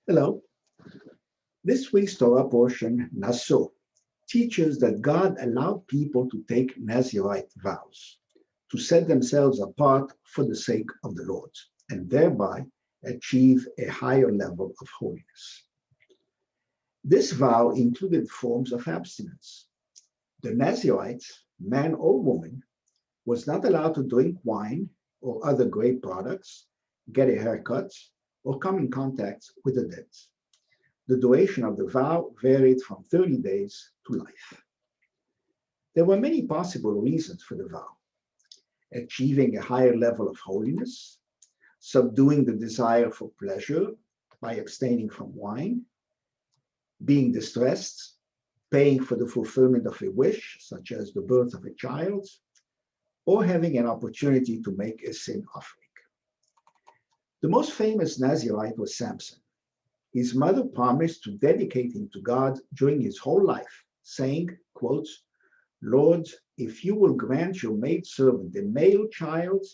Hello. This week's Torah portion, Naso, teaches that God allowed people to take Nazirite vows, to set themselves apart for the sake of the Lord, and thereby achieve a higher level of holiness. This vow included forms of abstinence. The Nazirite, man or woman, was not allowed to drink wine or other grape products, get a haircut, or come in contact with the dead. The duration of the vow varied from 30 days to life. There were many possible reasons for the vow: achieving a higher level of holiness, subduing the desire for pleasure by abstaining from wine, being distressed, paying for the fulfillment of a wish, such as the birth of a child, or having an opportunity to make a sin offering. The most famous Nazirite was Samson. His mother promised to dedicate him to God during his whole life, saying, quote, "Lord, if you will grant your maidservant a male child,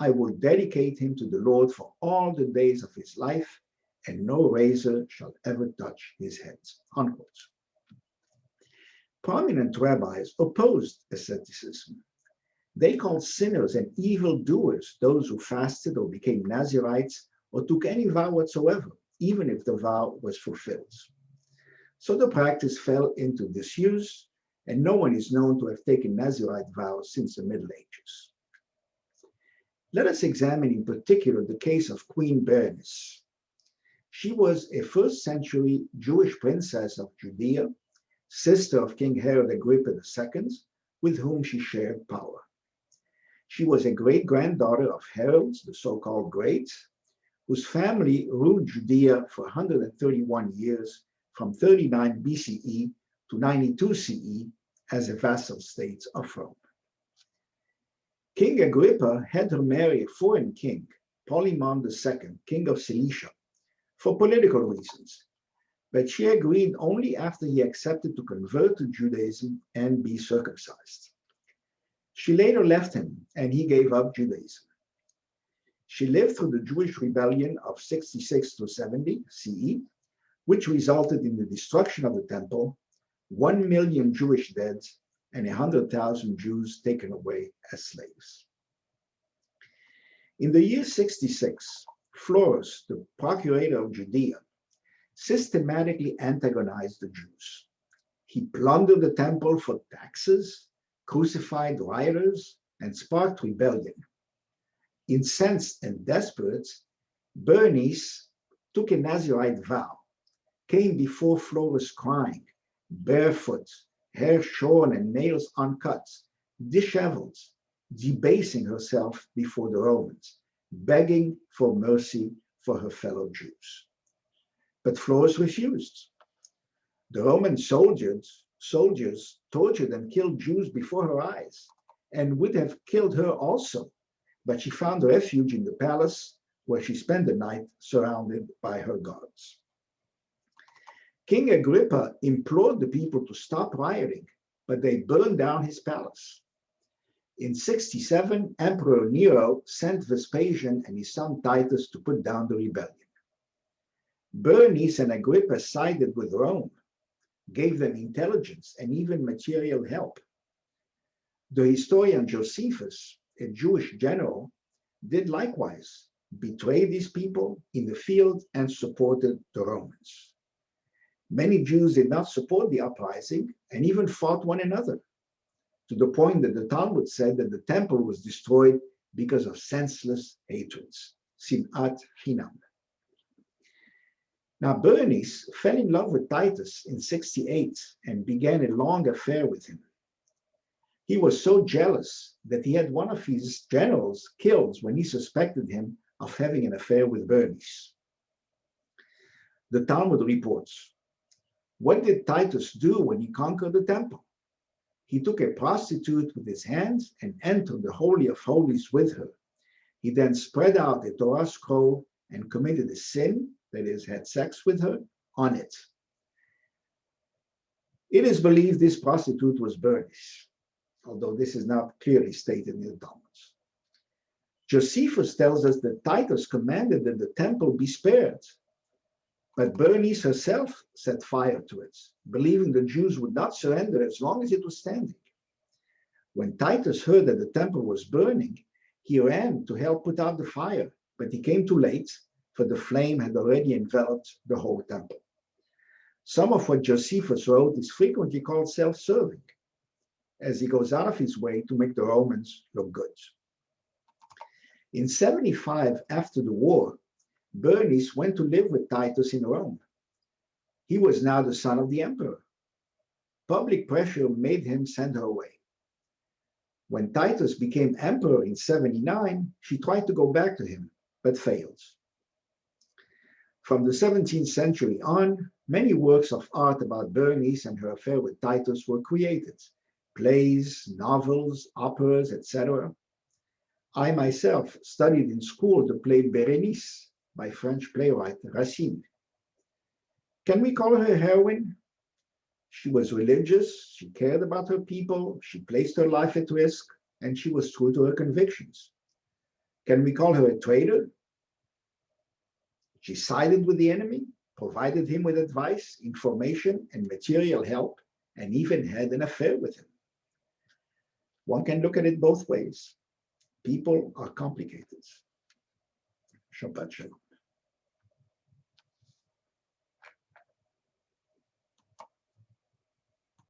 I will dedicate him to the Lord for all the days of his life, and no razor shall ever touch his head," unquote. Prominent rabbis opposed asceticism. They called sinners and evildoers those who fasted or became Nazirites or took any vow whatsoever, even if the vow was fulfilled. So the practice fell into disuse, and no one is known to have taken Nazirite vows since the Middle Ages. Let us examine in particular the case of Queen Berenice. She was a first-century Jewish princess of Judea, sister of King Herod Agrippa II, with whom she shared power. She was a great-granddaughter of Herod, the so-called Great, whose family ruled Judea for 131 years, from 39 BCE to 92 CE, as a vassal state of Rome. King Agrippa had her marry a foreign king, Polemon II, king of Cilicia, for political reasons, but she agreed only after he accepted to convert to Judaism and be circumcised. She later left him, and he gave up Judaism. She lived through the Jewish rebellion of 66 to 70 CE, which resulted in the destruction of the temple, 1 million Jewish dead, and 100,000 Jews taken away as slaves. In the year 66, Florus, the procurator of Judea, systematically antagonized the Jews. He plundered the temple for taxes, crucified rioters, and sparked rebellion. Incensed and desperate, Burnish took a Nazirite vow, came before Florus crying, barefoot, hair shorn and nails uncut, disheveled, debasing herself before the Romans, begging for mercy for her fellow Jews. But Florus refused. The Roman soldiers tortured and killed Jews before her eyes, and would have killed her also, but she found refuge in the palace, where she spent the night surrounded by her guards. King Agrippa implored the people to stop rioting, but they burned down his palace. In 67, Emperor Nero sent Vespasian and his son Titus to put down the rebellion. Berenice and Agrippa sided with Rome, gave them intelligence and even material help. The historian Josephus, a Jewish general, did likewise, betrayed these people in the field and supported the Romans. Many Jews did not support the uprising and even fought one another, to the point that the Talmud said that the temple was destroyed because of senseless hatreds, sinat chinam. Now, Berenice fell in love with Titus in 68 and began a long affair with him. He was so jealous that he had one of his generals killed when he suspected him of having an affair with Berenice. The Talmud reports, "What did Titus do when he conquered the temple? He took a prostitute with his hands and entered the Holy of Holies with her. He then spread out a Torah scroll and committed a sin, that is, had sex with her, on it." It is believed this prostitute was Bernice, although this is not clearly stated in the Talmud. Josephus tells us that Titus commanded that the temple be spared. But Berenice herself set fire to it, believing the Jews would not surrender as long as it was standing. When Titus heard that the temple was burning, he ran to help put out the fire, but he came too late, for the flame had already enveloped the whole temple. Some of what Josephus wrote is frequently called self-serving, as he goes out of his way to make the Romans look good. In 75 after the war, Bernice went to live with Titus in Rome. He was now the son of the emperor. Public pressure made him send her away. When Titus became emperor in 79, she tried to go back to him, but failed. From the 17th century on, many works of art about Berenice and her affair with Titus were created. Plays, novels, operas, etc. I myself studied in school the play Berenices by French playwright Racine. Can we call her a heroine? She was religious, she cared about her people, she placed her life at risk, and she was true to her convictions. Can we call her a traitor? She sided with the enemy, provided him with advice, information, and material help, and even had an affair with him. One can look at it both ways. People are complicated. Shabbat shalom.